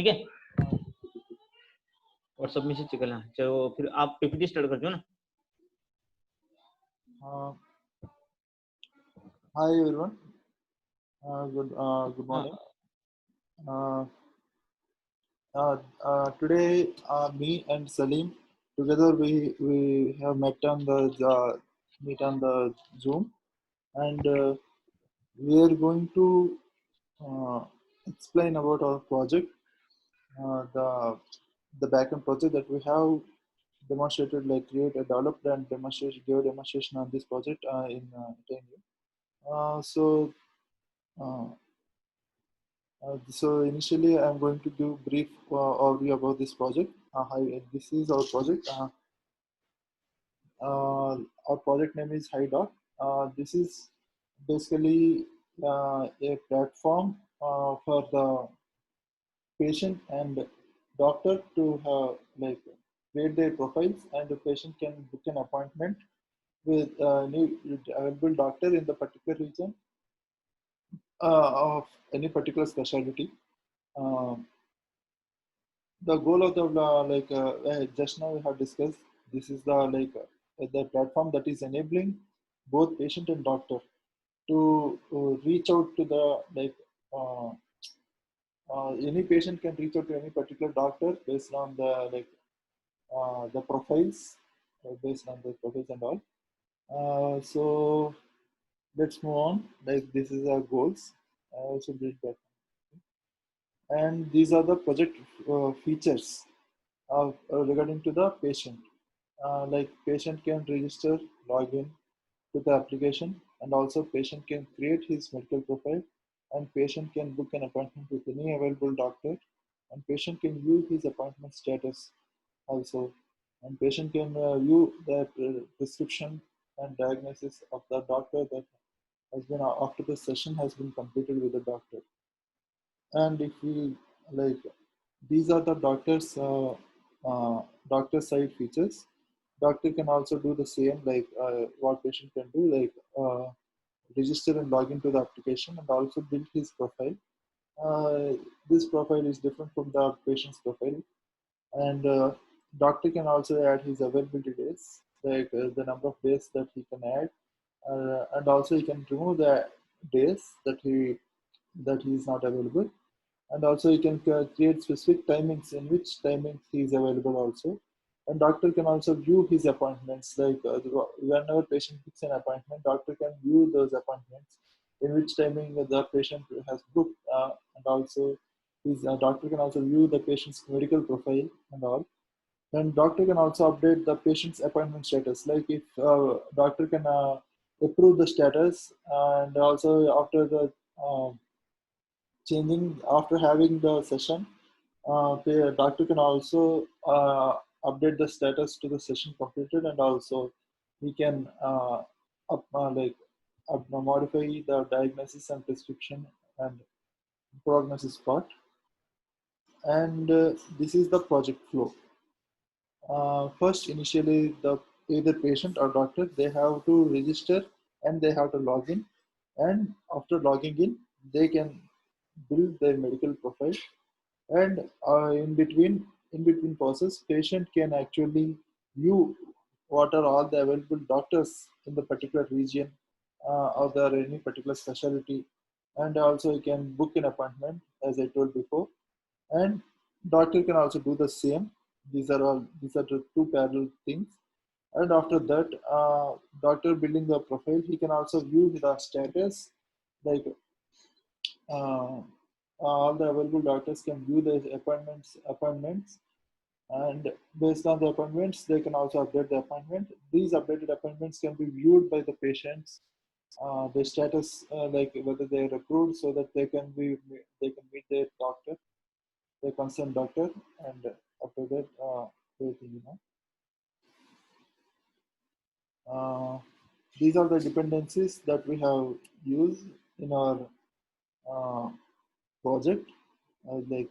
ठीक है। और सबमिशन चेक करना। चलो फिर आप पीपीटी स्टार्ट कर दो ना। Hi everyone. Good morning. Today, me and Salim together we have met on the Zoom, and we are going to explain about our project, the backend project that we have demonstrated, like developed and demonstrated, gave demonstration on this project in AttainU. So initially, I'm going to give brief overview about this project. This is our project. Our project name is HiDoc. This is basically a platform for the patient and doctor to like create their profiles, and the patient can book an appointment with any available doctor in the particular region of any particular specialty. The goal of the just now we have discussed, this is the platform that is enabling both patient and doctor to reach out to the uh, any patient can reach out to any particular doctor based on the profiles, based on the profiles and all. So let's move on. Like, this is our goals. I also did that, and these are the project features regarding to the patient. Like, patient can register, log in to the application, and also patient can create his medical profile, and patient can book an appointment with any available doctor, and patient can view his appointment status also, and patient can view the prescription and diagnosis of the doctor that has been after the session has been completed with the doctor. And if we like, these are the doctor side features. Doctor can also do the same, like what patient can do, like register and log into the application and also build his profile. This profile is different from the patient's profile, and doctor can also add his availability days, like the number of days that he can add, and also he can remove the days that he is not available, and also you can create specific timings in which timings he is available also. And doctor can also view his appointments, like whenever patient books an appointment, doctor can view those appointments in which timing the patient has booked, and also his doctor can also view the patient's medical profile and all. Then doctor can also update the patient's appointment status, like if doctor can approve the status, and also after the changing after having the session, the doctor can also update the status to the session completed, and also he can modify the diagnosis and prescription and prognosis part. And this is the project flow. First, initially, the either patient or doctor, they have to register and they have to log in, and after logging in, they can build their medical profile. And in between process, patient can actually view what are all the available doctors in the particular region, or there any particular specialty, and also you can book an appointment, as I told before. And doctor can also do the same. These are the two parallel things. And after that, doctor building the profile, he can also view the status, like all the available doctors can view the appointments, and based on the appointments, they can also update the appointment. These updated appointments can be viewed by the patients, the status, like whether they are approved, so that they can meet their doctor, their concerned doctor, and after that, everything, these are the dependencies that we have used in our uh, project, like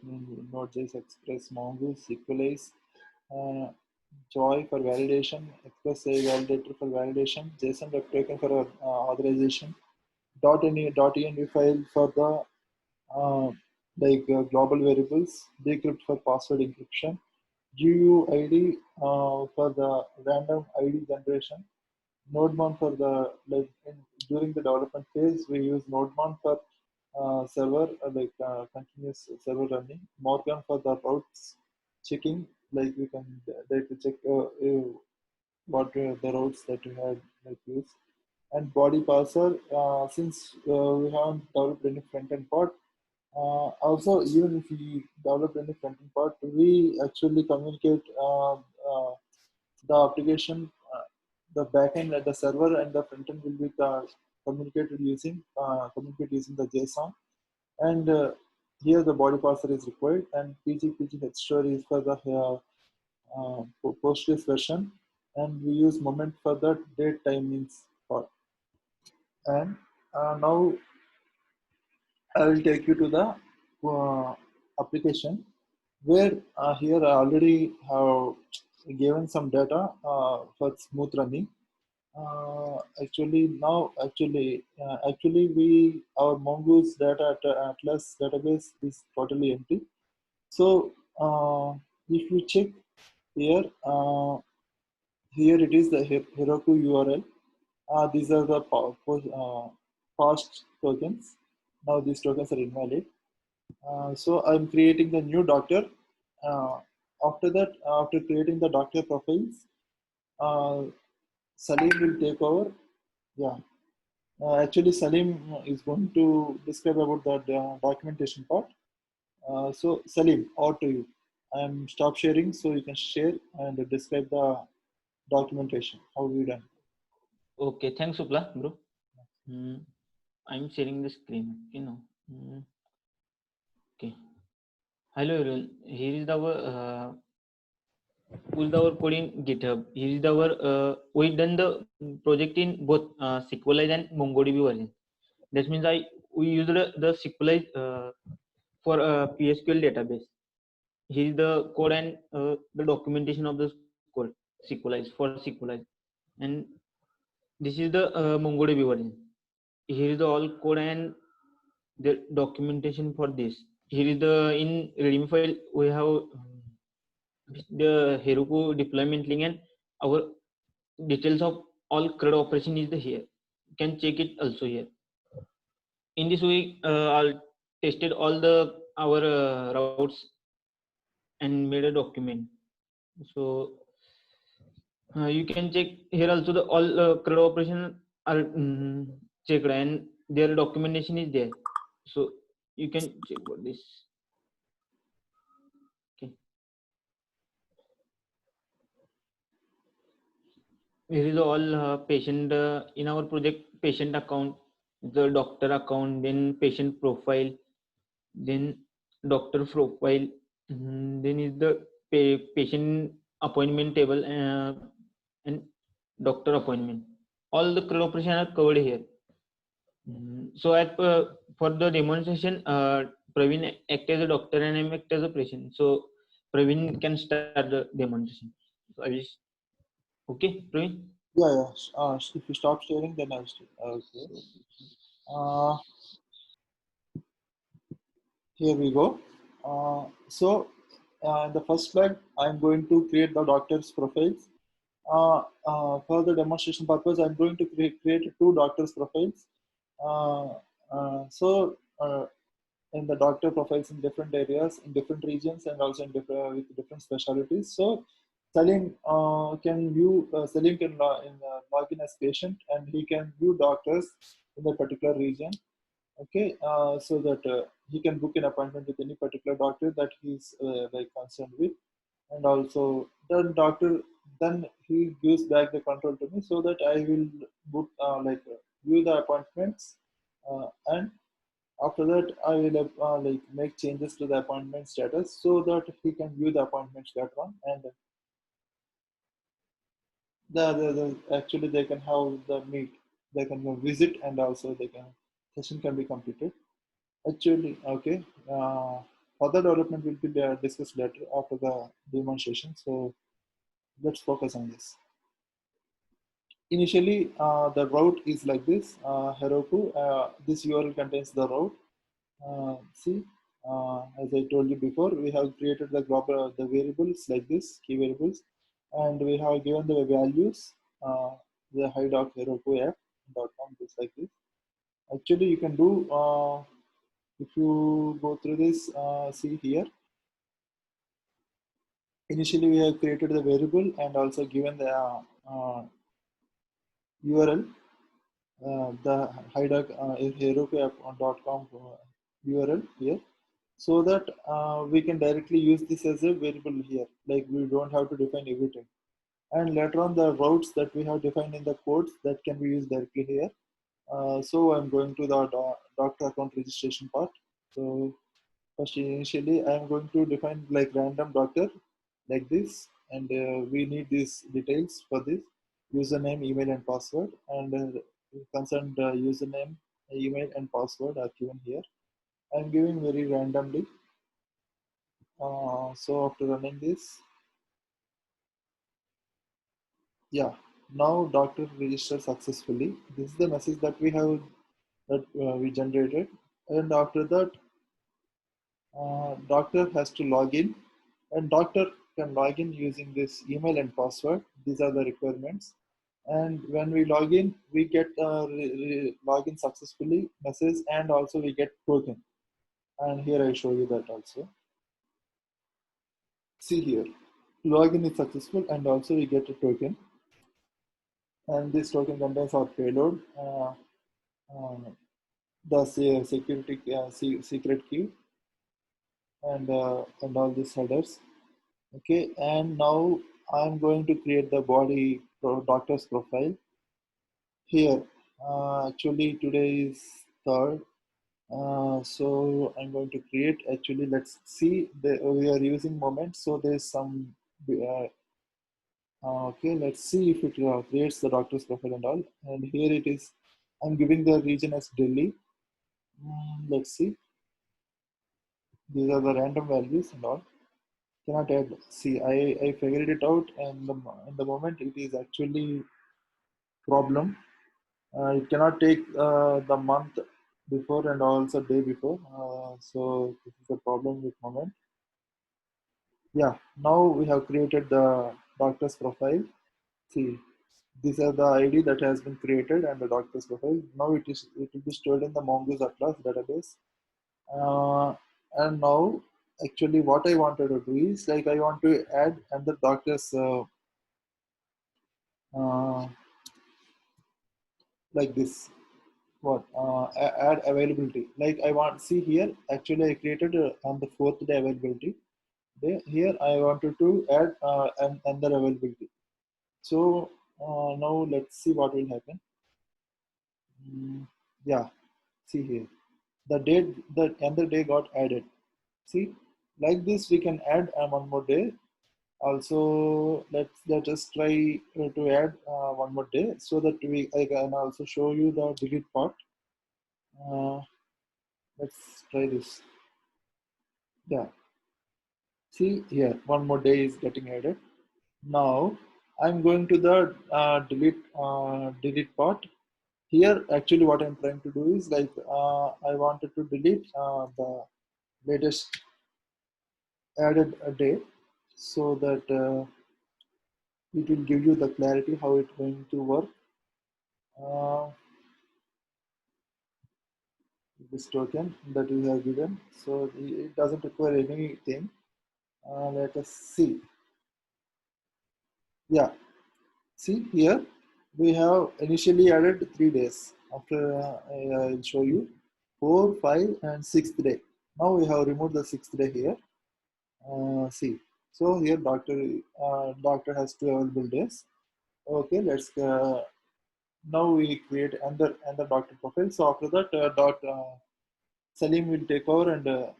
Node.js, Express, Mongoose, Equalize, Joy for validation, Express A validator for validation, JSON web token for authorization, .env file for the like global variables, decrypt for password encryption, GUID for the random ID generation, NodeMon for the during the development phase we use NodeMon for server continuous server running, Morgan for the routes checking, like we can directly check what the routes that we had used, and body parser since we haven't developed any front end part. Also, even if we develop any front end part, we actually communicate the application, the backend and the server and the front end will be communicate using the JSON. And here the body parser is required, and PG head story is for the Postgres version, and we use moment for the date time means part. And now I will take you to the application where here I already have given some data for smooth running. Actually we our mongoose data at atlas database is totally empty. So if you check here, here it is the Heroku URL. These are the past tokens. Now these tokens are invalid. So I'm creating the new doctor. Uh, After that, after creating the doctor profiles, uh, Salim will take over. Yeah. Actually, Salim is going to describe about the documentation part. So, Salim, over to you. I'm stop sharing so you can share and describe the documentation. How we done? Okay, thanks, Uppala, bro. I'm sharing the screen. Okay. Hello, everyone. Here is our code in GitHub. Here is we done the project in both SQLite and MongoDB version. That means we used the SQLite for PSQL database. Here is the code and the documentation of the code SQLite, and this is the MongoDB version. Here is the all code and the documentation for this. Here is the in readme file we have the Heroku deployment link, and our details of all CRUD operation is the here. You can check it also here. In this way, I'll tested all the our routes and made a document. So you can check here also the all CRUD operation are checked and their documentation is there. So you can check what this. Okay. Here is all patient in our project patient account, the doctor account, then patient profile, then doctor profile, then is the patient appointment table and doctor appointment. All the CRUD operation are covered here. So for the demonstration, Praveen act as a doctor and I act as a patient. So Praveen can start the demonstration. So I wish. Okay, Praveen. Yeah. If you stop sharing, then I'll stay. Okay. Here we go. In the first slide, I'm going to create the doctor's profiles. For the demonstration purpose, I'm going to create two doctor's profiles. Uh, in the doctor profiles in different areas, in different regions, and also in with different specialties. So Salim Salim can log in as patient, and he can view doctors in the particular region. Okay, so that he can book an appointment with any particular doctor that he's concerned with, and also then he gives back the control to me so that I will book view the appointments, and after that I will make changes to the appointment status so that he can view the appointments later on, and actually they can have the meet, they can visit, and also they can session can be completed. Actually, okay. Further development will be discussed later after the demonstration. So let's focus on this. Initially, the route is like this. Heroku. This URL contains the route. See, As I told you before, we have created the global the variables like this, key variables, and we have given the values, the hi.heroku.app.com, just like this. Actually, you can do, if you go through this, see here, initially we have created the variable and also given the URL, the heroku.app.com URL here, so that we can directly use this as a variable here, like we don't have to define everything. And later on, the routes that we have defined in the codes that can be used directly here. So I'm going to the doctor account registration part. So first, initially, I'm going to define like random doctor like this, and we need these details for this: username, email, and password. And concerned username, email, and password are given here. I'm giving very randomly. So after running this, yeah, now doctor registered successfully. This is the message that we generated, and after that, doctor has to log in, and doctor can log in using this email and password. These are the requirements. And when we log in, we get login successfully message, and also we get token. And here I show you that also. See here, login is successful, and also we get a token. And this token contains our payload, uh, the security secret key, and all these headers. Okay, and now I'm going to create the body doctor's profile here. Actually, today is third, so I'm going to create. Actually, let's see. We are using moment, so there's some. Okay, let's see if it creates the doctor's profile and all. And here it is. I'm giving the region as Delhi. Let's see. These are the random values and all. Cannot add. See, I figured it out, and in the moment it is actually problem. It cannot take the month before and also day before. So this is a problem with moment. Yeah, now we have created the doctor's profile. See, these are the ID that has been created and the doctor's profile. Now it will be stored in the Mongoose Atlas database. Uh, and now actually what I wanted to do is like I want to add another doctor's uh, like this. What add availability, like I want, see here, actually I created on the fourth day availability day. Here I wanted to add another availability. So now let's see what will happen. Yeah, see here, the date, the another day got added. See, like this we can add one more day also. Let us try to add one more day, so that I can also show you the delete part. uh, let's try this. Yeah, see here, one more day is getting added. Now I'm going to the delete part. Here, actually, what I'm trying to do is like I wanted to delete the latest added day, so that it will give you the clarity how it's going to work. Uh, this token that we have given, so it doesn't require anything. Let us see. Yeah, see here, we have initially added 3 days. After I'll show you 4, 5, and 6th day. Now we have removed the 6th day here. See, so here doctor has 2 available days. Okay, let's now we create another doctor profile. So after that, Salim will take over and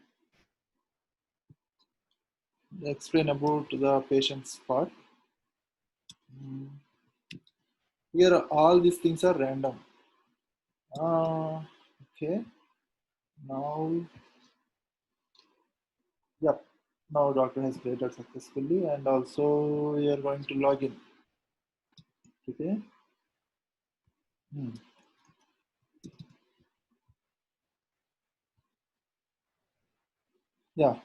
explain about the patient's part. Here, all these things are random. Okay. Now, yep. Now doctor has created successfully, and also we are going to log in. Okay. Hmm. Yeah,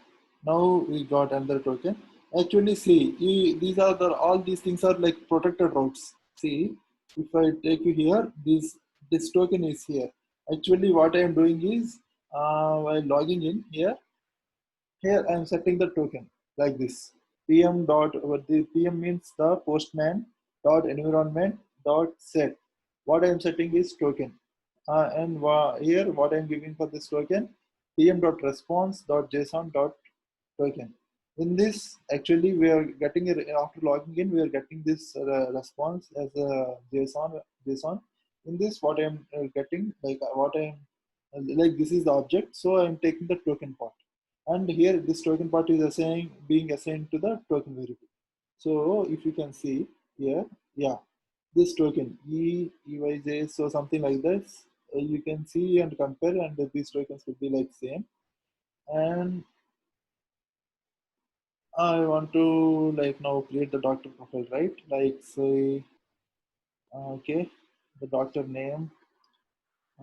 now we got another token. Actually, see, these are all these things are like protected routes. See, if I take you here, this token is here. Actually, what I am doing is while logging in here I am setting the token like this. PM dot what the PM means the postman dot environment dot set. What I am setting is token. And here what I am giving for this token PM dot response dot JSON dot token. In this, actually, we are getting after logging in, we are getting this response as a JSON. In this, what I am getting, like what I am like this is the object, so I am taking the token part, and here this token part is being assigned to the token variable. So if you can see here, yeah, this token EYJ, so something like this, you can see and compare, and these tokens will be like same. And I want to like now create the doctor profile, right? Like say, okay, the doctor name.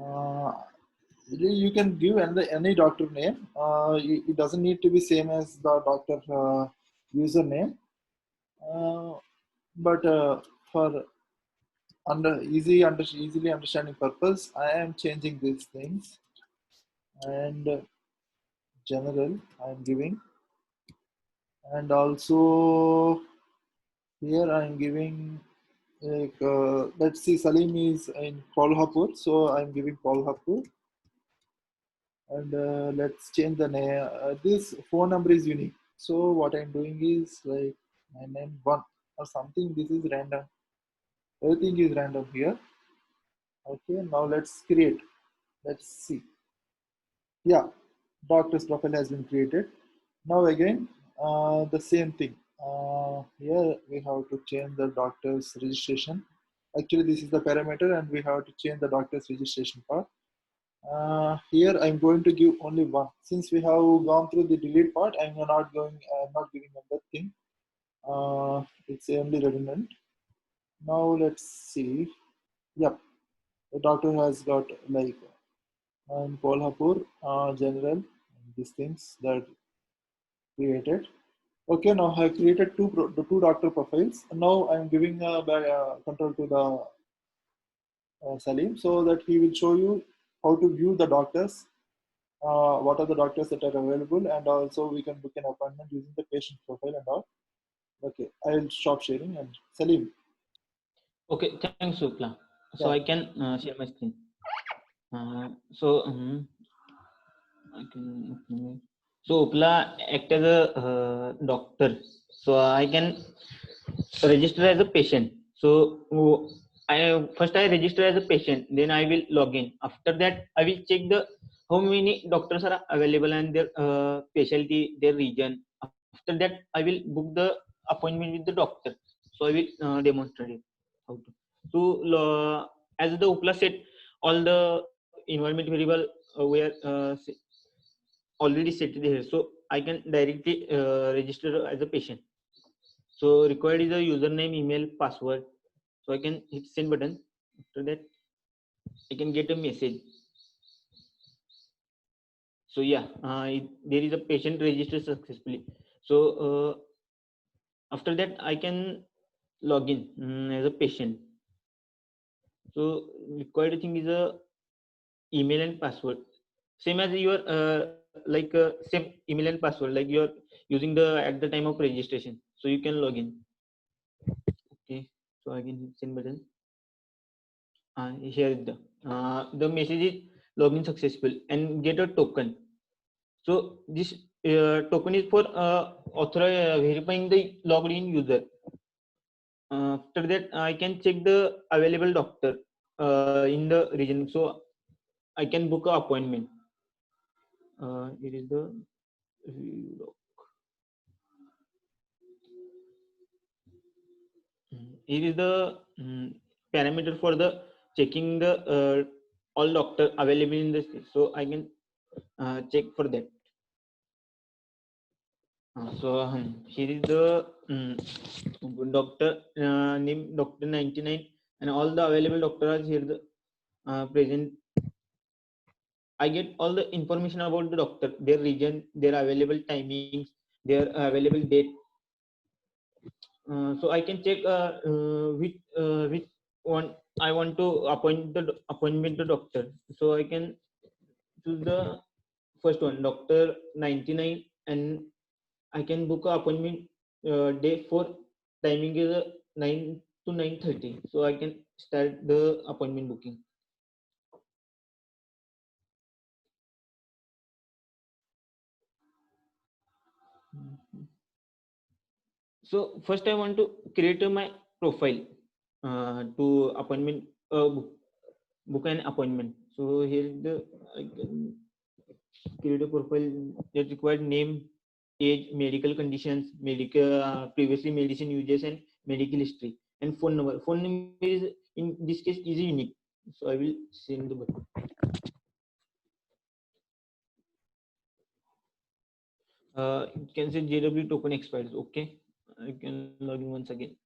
Uh, you can give any doctor name. It doesn't need to be same as the doctor username. Uh, but for easily understanding purpose, I am changing these things, and general I am giving, and also here I am giving like let's see, Salim is in Kolhapur, so I'm giving Kolhapur, and let's change the name. This phone number is unique, so what I'm doing is like 991 or something. This is random. Everything is random here. Okay, now let's create. Let's see. Yeah, doctor's profile has been created. Now again, the same thing. Here we have to change the doctor's registration. Actually, this is the parameter, and we have to change the doctor's registration part. Here I'm going to give only one. Since we have gone through the delete part, I'm not giving another thing. It's only redundant. Now let's see. Yep, the doctor has got like in Kolhapur, general, these things that created. Okay, now I have created the two doctor profiles. Now I'm giving control to the Salim, so that he will show you how to view the doctors, what are the doctors that are available, and also we can book an appointment using the patient profile and all. Okay, I'll stop sharing, and Salim. Okay, thanks, Supla. So I Yeah, can share my screen. So I can. So Upla act as a doctor. So I can register as a patient. So I register as a patient. Then I will log in. After that, I will check the how many doctors are available and their specialty, their region. After that, I will book the appointment with the doctor. So I will demonstrate it how to. So as the Upla said, all the environment variable were already set there, so I can directly register as a patient. So required is a username, email, password. So I can hit send button. After that, I can get a message. So yeah, there is a patient registered successfully. So after that, I can log in as a patient. So required thing is a email and password, same as your same email and password like you're using the at the time of registration, so you can log in. Okay, so again hit send button. Here is the message is login successful and get a token. So this token is for verifying the logged in user. After that, I can check the available doctor in the region, so I can book a appointment. It is the here is the parameter for the checking the all doctor available in this, so I can check for that. So here is the doctor name, doctor 99, and all the available doctors are here the present I get all the information about the doctor, their region, their available timings, their available date. So I can check which one I want to appointment the doctor. So I can choose the first one, doctor 99, and I can book a appointment day for timing is 9 to 9:30. So I can start the appointment booking. So first I want to create my profile to appointment book an appointment. So here is the I can create a profile that required name, age, medical conditions, medical previously medicine uses, and medical history, and phone number. Phone number is in this case is unique. So I will send the button. You can say JW token expires. Okay, I can log in once again.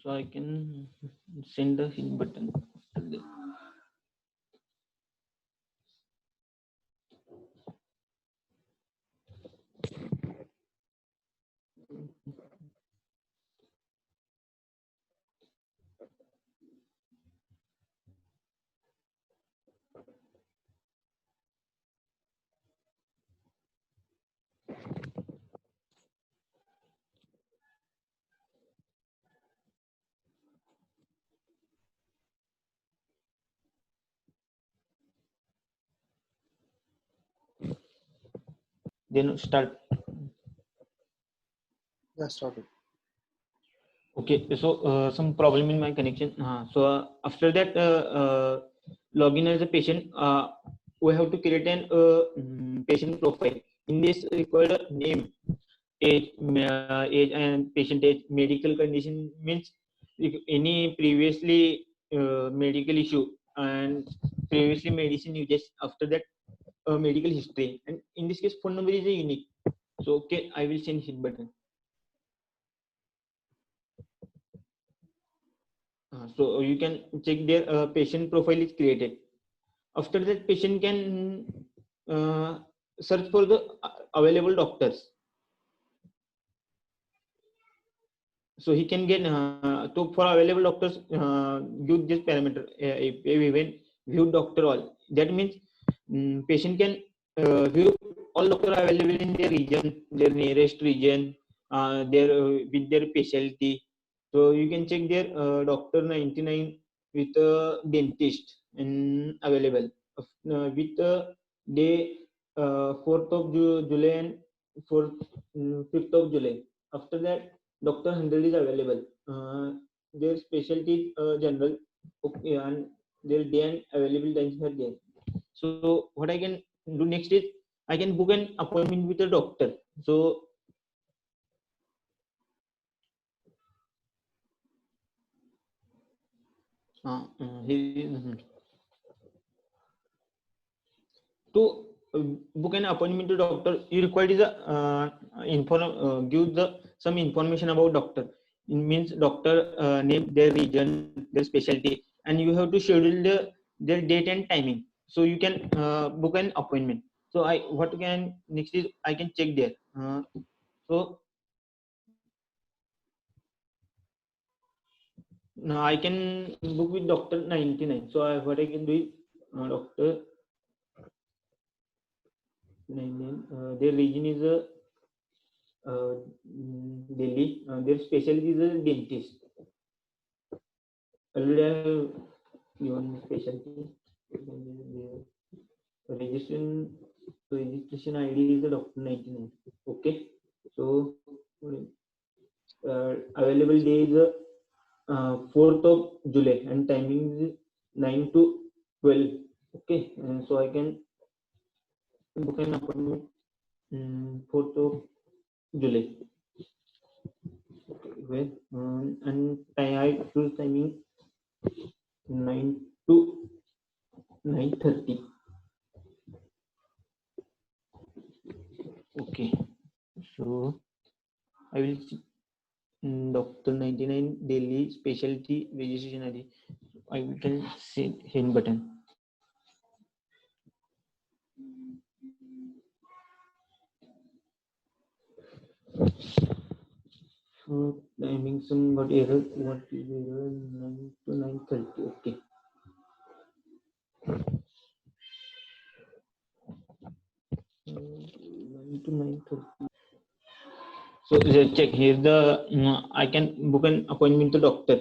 So I can send the hit button after that. Then start. Yeah, started. Okay, so some problem in my connection. So after that, login as a patient, we have to create an patient profile. In this required name, age and patient age, medical condition means if any previously medical issue and previously medicine you just after that medical history, and in this case phone number is a unique. So okay, I will send hit button. So you can check their patient profile is created. After that, patient can search for the available doctors. So he can get to for available doctors. Use this parameter. If even view doctor all. That means patient can view all doctor available in their region, their nearest region, their with their specialty. So you can check their doctor 99 with a dentist and available with day 4th of July and 4th 5th of July. After that, Doctor 100 is available. Their specialty is general, okay, and their day and available times are there. So what I can do next is I can book an appointment with a doctor. So to book an appointment to doctor, you required is a give the some information about doctor. It means doctor name, their region, their specialty, and you have to schedule their date and timing. So you can book an appointment. So I what can next is I can check there. So now I can book with doctor 99. So what I can do is doctor 99. Their region is Delhi. Their specialty is a dentist. Already I have given specialty. Registration registration ID is the doctor 99. Okay. So Available day is 4th of July and timing is 9 to 12. Okay, so I can book an appointment 4th of July. Okay, well, and I choose timing 9 to 9:30. Okay, so I will see Dr. 99 Delhi Specialty Registration ID. I will see hint button. So timing some got error. What is error? 9 to 9:30. Okay. 9 to 9:30. So check here the I can book an appointment to doctor.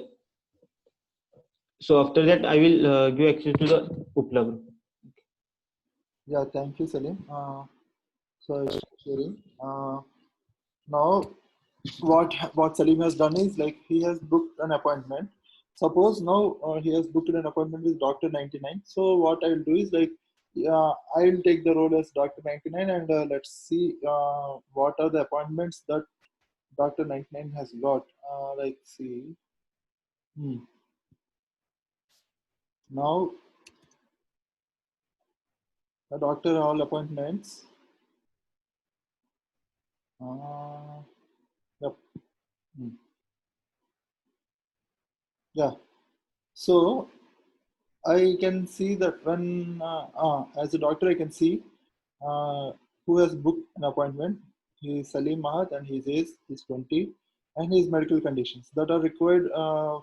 So after that I will give access to the Uppala group. Yeah, thank you, Salim. So I start sharing. Now, what Salim has done is like he has booked an appointment. Suppose now he has booked an appointment with Doctor 99. So what I will do is like I will take the role as Doctor 99 and let's see what are the appointments that Doctor 99 has got. Like see. Now the doctor all appointments. Yep. Yeah. So I can see that when as a doctor I can see who has booked an appointment. He is Salim Mahat and his age is 20 and his medical conditions that are required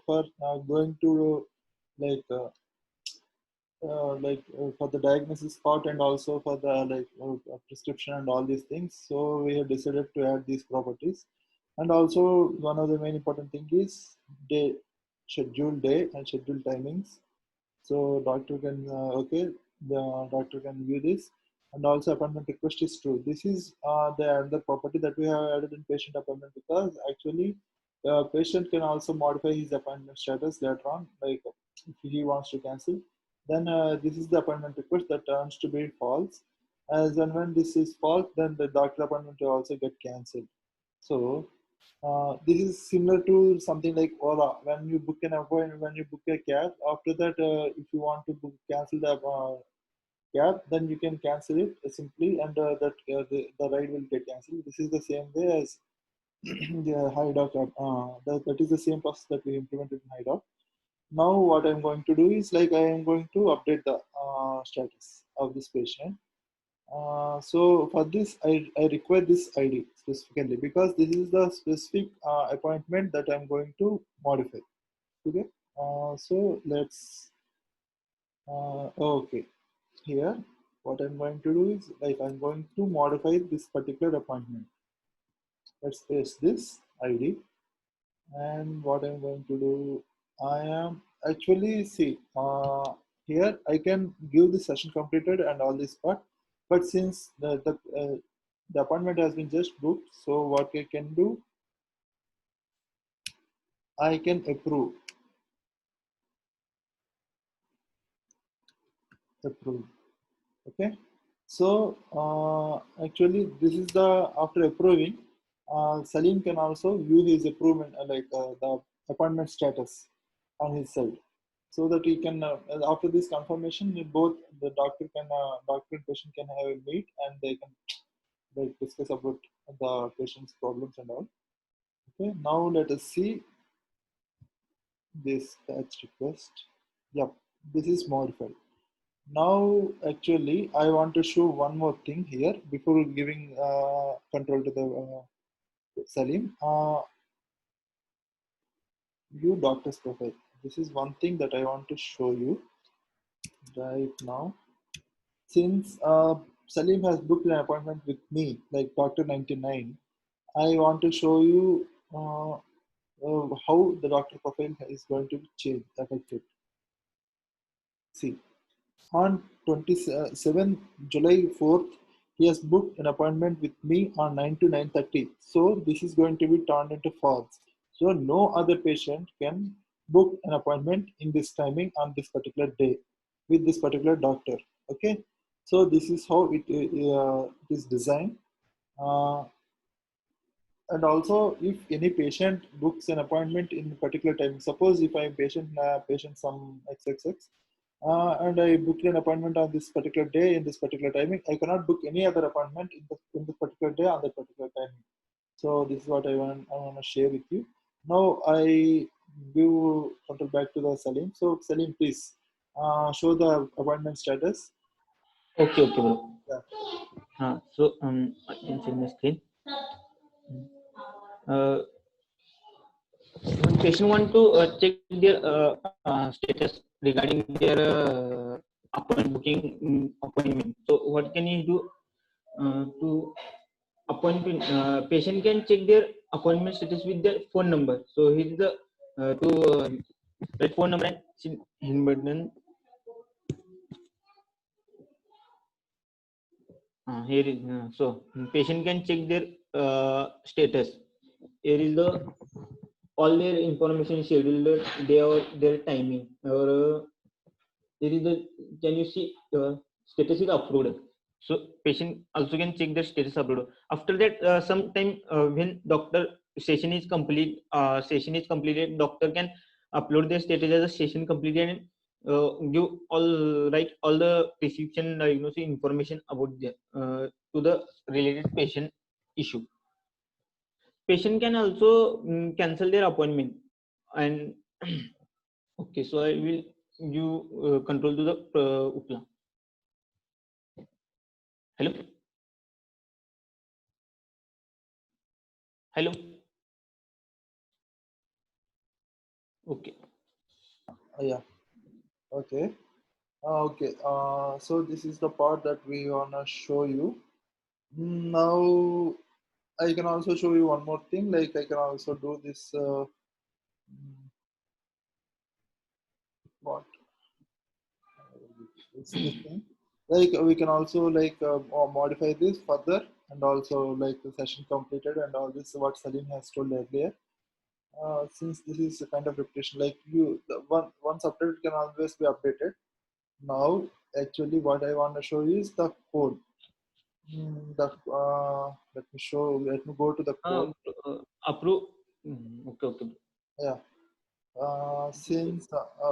for going to like for the diagnosis part and also for the prescription and all these things. So we have decided to add these properties. And also one of the main important thing is day, scheduled day and scheduled timings. So doctor can okay, the doctor can view this, and also appointment request is true. This is the other property that we have added in patient appointment because actually the patient can also modify his appointment status later on, like if he wants to cancel. Then this is the appointment request that turns to be false. As and when this is false, then the doctor appointment will also get cancelled. So this is similar to something like Ola. When you book an appointment, when you book a cab, after that, if you want to cancel the cab, then you can cancel it simply, and the ride will get cancelled. This is the same way as the HiDoc app. That is the same process that we implemented in HiDoc. Now, what I'm going to do is like I am going to update the status of this patient. So for this, I require this ID specifically because this is the specific appointment that I'm going to modify. Okay. So let's, okay. Here, what I'm going to do is like I'm going to modify this particular appointment. Let's paste this ID. And what I'm going to do, I am actually see here I can give the session completed and all this part, but since the appointment has been just booked, so what I can do, I can approve. Okay. So actually this is the after approving, Salim can also view his approval the appointment status on his side, so that he can after this confirmation both the doctor and patient can have a meet and they can discuss about the patient's problems and all. Okay, now let us see this patch request. Yep, this is modified. Now, actually, I want to show one more thing here before giving control to the Salim. View doctor's profile. This is one thing that I want to show you right now. Since Salim has booked an appointment with me, like Doctor 99, I want to show you how the doctor profile is going to change, affected. See, on 27 July 4th, he has booked an appointment with me on 9 to 9:30. So this is going to be turned into false. So no other patient can book an appointment in this timing on this particular day with this particular doctor. Okay. So this is how it is designed. Uh, and also, if any patient books an appointment in a particular time, suppose if I'm patient some XXX, and I booked an appointment on this particular day in this particular timing, I cannot book any other appointment in this particular day on that particular timing. So this is what I want to share with you. Now I give control back to the Salim. So Salim, please show the appointment status. Okay, okay, bro. Yeah. So I can share my screen. Uh, when patient want to check their status regarding their appointment. So what can you do to appointment? Patient can check their appointment status with their phone number. So here is the to that phone number and hidden button. Here is so patient can check their status. Here is the all their information scheduled day or their timing or there is the can you see status is approved. So patient also can check the status upload. After that sometime when doctor session is completed, doctor can upload their status as a session completed and give all right all the prescription diagnosis information about the to the related patient issue. Patient can also cancel their appointment and okay, so I will give control to the Uppala. Hello, hello. Okay. Yeah. Okay. Okay. So this is the part that we wanna show you. Now I can also show you one more thing. Like I can also do this. What? This thing. Like we can also like modify this further, and also like the session completed and all this. What Salim has told earlier. Since this is a kind of repetition, like the one subject can always be updated. Now, actually, what I want to show you is the code. Let me go to the code. Approve. Okay, okay. Yeah. Since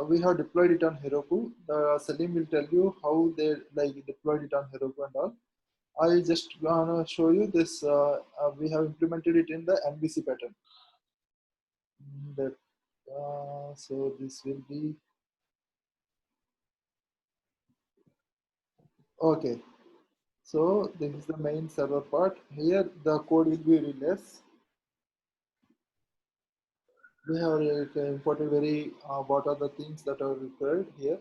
we have deployed it on Heroku, the Salim will tell you how they like deployed it on Heroku and all. I just gonna show you this. We have implemented it in the MVC pattern. That so this will be okay. So this is the main server part. Here the code will be released. We have imported very what are the things that are required here,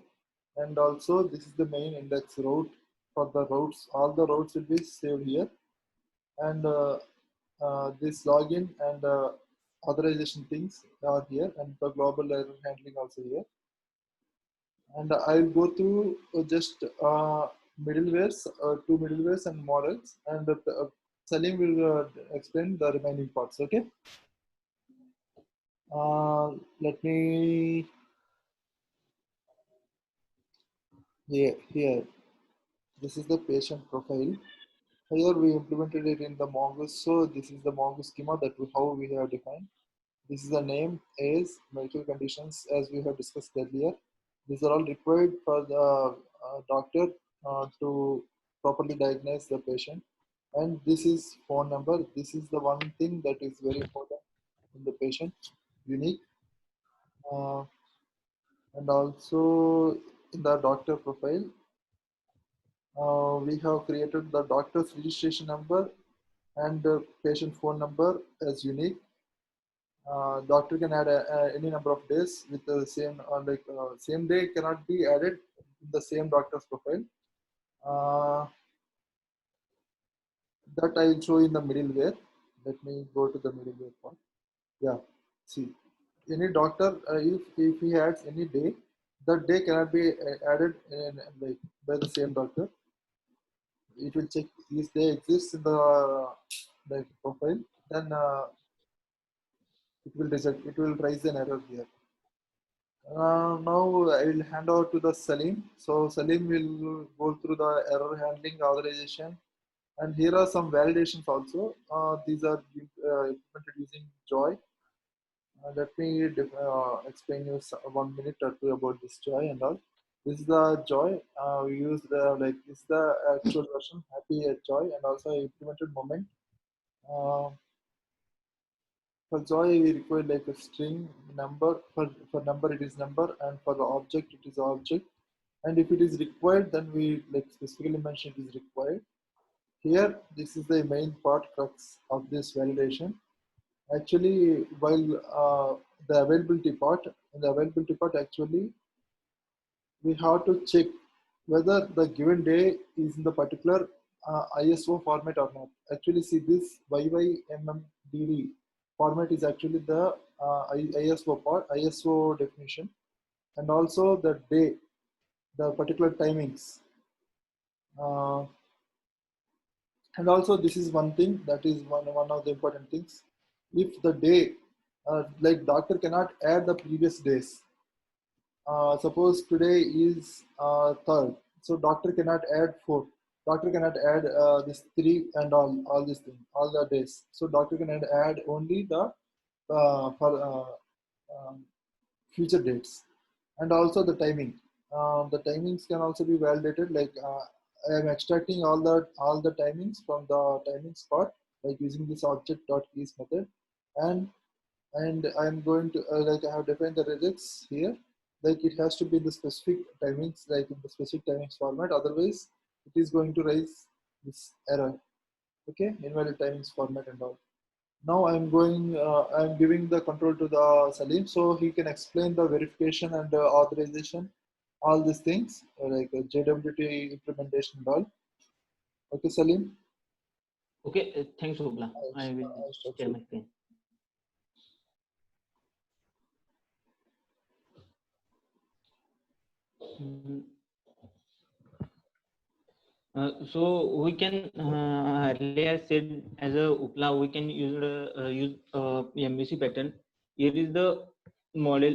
and also this is the main index route for the routes. All the routes will be saved here, and this login and authorization things are here, and the global error handling also here. And I'll go through just middlewares, two middlewares and models, and Salim will explain the remaining parts. Okay. Let me here. This is the patient profile. Here we implemented it in the Mongoose. So this is the Mongoose schema that how we have defined. This is the name, age, medical conditions as we have discussed earlier. These are all required for the doctor to properly diagnose the patient. And this is phone number. This is the one thing that is very important in the patient, unique. Uh, and also in the doctor profile, we have created the doctor's registration number and the patient phone number as unique. Doctor can add any number of days with the same same day cannot be added in the same doctor's profile. Uh, that I will show in the middleware. Let me go to the middleware part. Yeah, see, any doctor if he adds any day, that day cannot be added in, like by the same doctor. it will check if they exist in the profile, then it will raise an error here. Now I will hand over to the Salim. So Salim will go through the error handling, authorization, and here are some validations also. These are implemented using Joy. Let me explain you 1 minute or two about this Joy and all. This is the Joy. We use this is the actual version, Happy at Joy, and also I implemented Moment. Uh, For Joy, we require like a string number. For number, it is number, and for the object, it is object. And if it is required, then we like specifically mention it is required. Here, this is the main part crux of this validation. Actually, while the availability part, in the availability part, actually, we have to check whether the given day is in the particular ISO format or not. Actually, see this YYMMDD format is actually the ISO part, ISO definition, and also the day, the particular timings. And also this is one thing that is one of the important things. If the day, like doctor cannot add the previous days. Suppose today is third, so doctor cannot add four. Doctor cannot add this three and all these things, all the days. So doctor can add only the for future dates, and also the timing. The timings can also be validated. Like I am extracting all the timings from the timings part, like using this object.keys method, and I'm going to like I have defined the regex here. Like it has to be the specific timings, like in the specific timings format. Otherwise, it is going to raise this error. Okay, invalid timings format and all. Now I'm giving the control to the Salim, so he can explain the verification and authorization, all these things like JWT implementation and all. Okay, Salim. Okay, thanks, Upla. I will I stop share you. my screen. Mhm. So we can earlier said as a Upla we can use MVC pattern. Here is the model.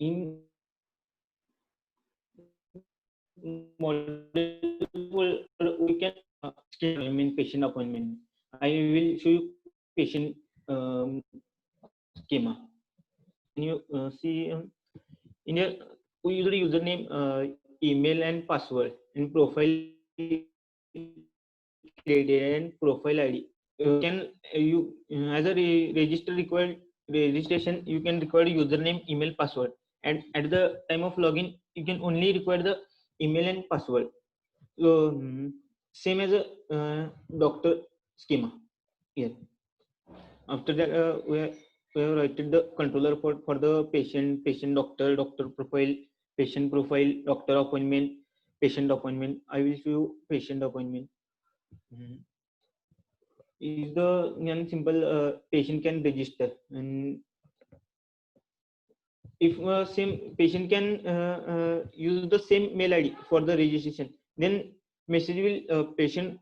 In model we can appointment, patient appointment. I will show you patient schema. Can you see in here we use the username, email and password, and profile and profile ID. Can you as a register required registration, you can require username, email, password, and at the time of login you can only require the email and password. So same as a doctor schema here. After that we have written the controller for the patient doctor, doctor profile, patient profile, doctor appointment, patient appointment. I will show you patient appointment. Is the young simple patient can register, and if same patient can use the same mail ID for the registration, then message will patient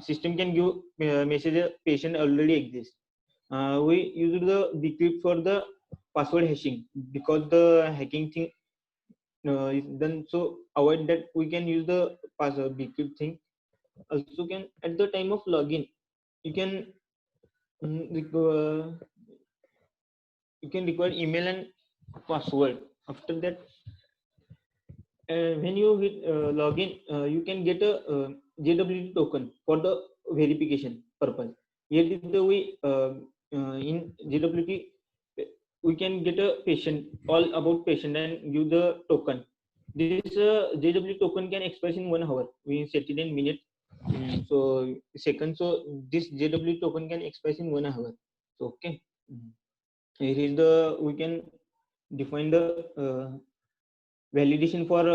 system can give message patient already exists. We use the decrypt for the password hashing, because the hacking thing is done, so avoid that we can use the password decrypt thing. Also can at the time of login you can you can require email and password. After that when you hit login, you can get a JWT token for the verification purpose. Here is the way in JWT we can get a patient, all about patient, and give the token. This JWT token can expire in 1 hour. We set it in minute, so second. So this JWT token can expire in 1 hour. So okay, here is the we can define the validation for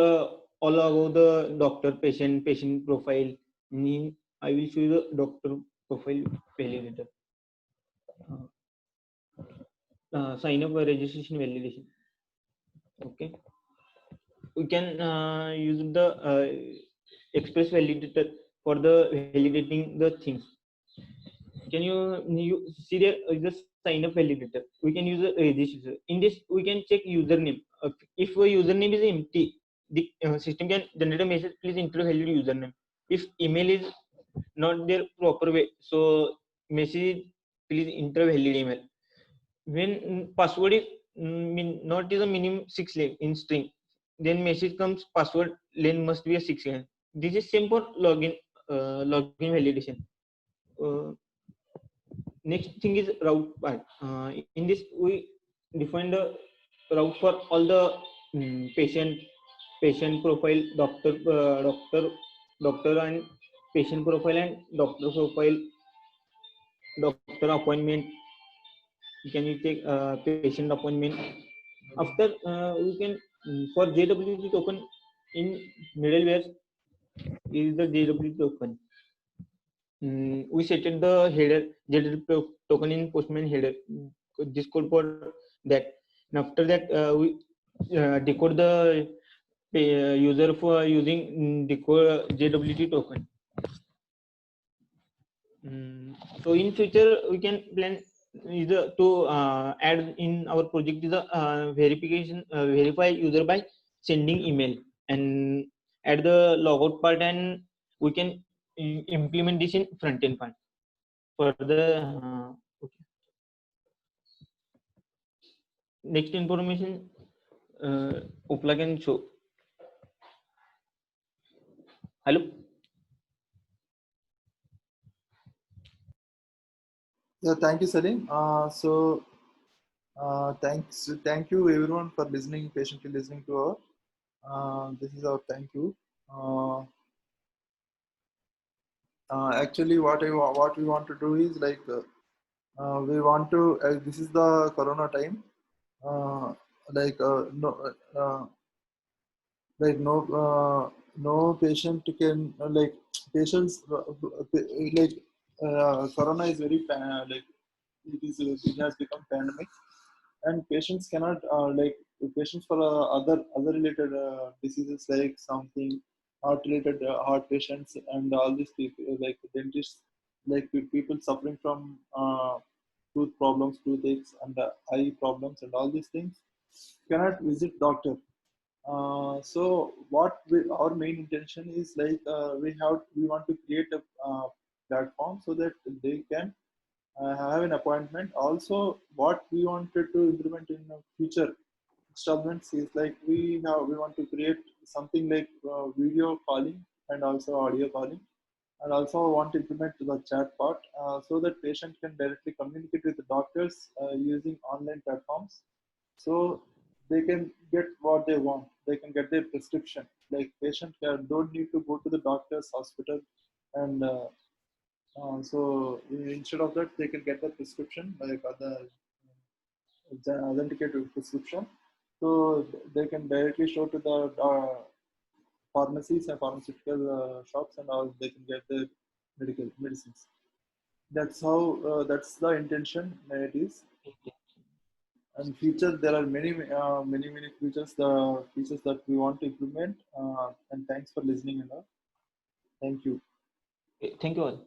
all about the doctor, patient profile. I will show you the doctor profile validator. Sign up for registration validation. Okay, we can use the express validator for the validating the things. Can you see there is the sign up validator? We can use a register. In this, we can check username. If a username is empty, the system can generate a message. Please enter valid username. If email is not their proper way, so message please enter valid email. When password is not is a minimum 6 length in string, then message comes password length must be a 6 length. This is same for login validation. Uh, Next thing is route part. In this, we define the route for all the patient profile, doctor and patient profile and doctor profile, doctor appointment. Can you take patient appointment? After we can for JWT token in middleware is the JWT token. We set the header JWT token in Postman header. This code for that. And after that, we decode the user for using decode JWT token. So in future, we can plan either to add in our project is a verify user by sending email and add the logout part, and we can implement this in front end part for the okay. Next information Uppala can show. Hello. Yeah, thank you, Salim. Thank you everyone for listening, patiently listening to our. This is our thank you. Actually, what we want to do is like we want to. This is the Corona time. Uh, like no, like no patient can patients like Corona is very like it has become pandemic, and patients cannot patients for other related diseases like something heart related heart patients and all these people like dentists, like people suffering from tooth problems, toothaches and eye problems and all these things cannot visit doctor. So our main intention is like we want to create a platform so that they can have an appointment. Also, what we wanted to implement in future installments is like we want to create something like video calling and also audio calling, and also want to implement the chat part so that patient can directly communicate with the doctors using online platforms. So they can get what they want. They can get their prescription. Like patient don't need to go to the doctor's hospital, and so instead of that, they can get the prescription like other authenticated prescription. So they can directly show to the pharmacies and pharmaceutical shops, and all they can get the medical medicines. That's how that's the intention it is. And future there are many features, the features that we want to implement. And thanks for listening and all. Thank you. Thank you all.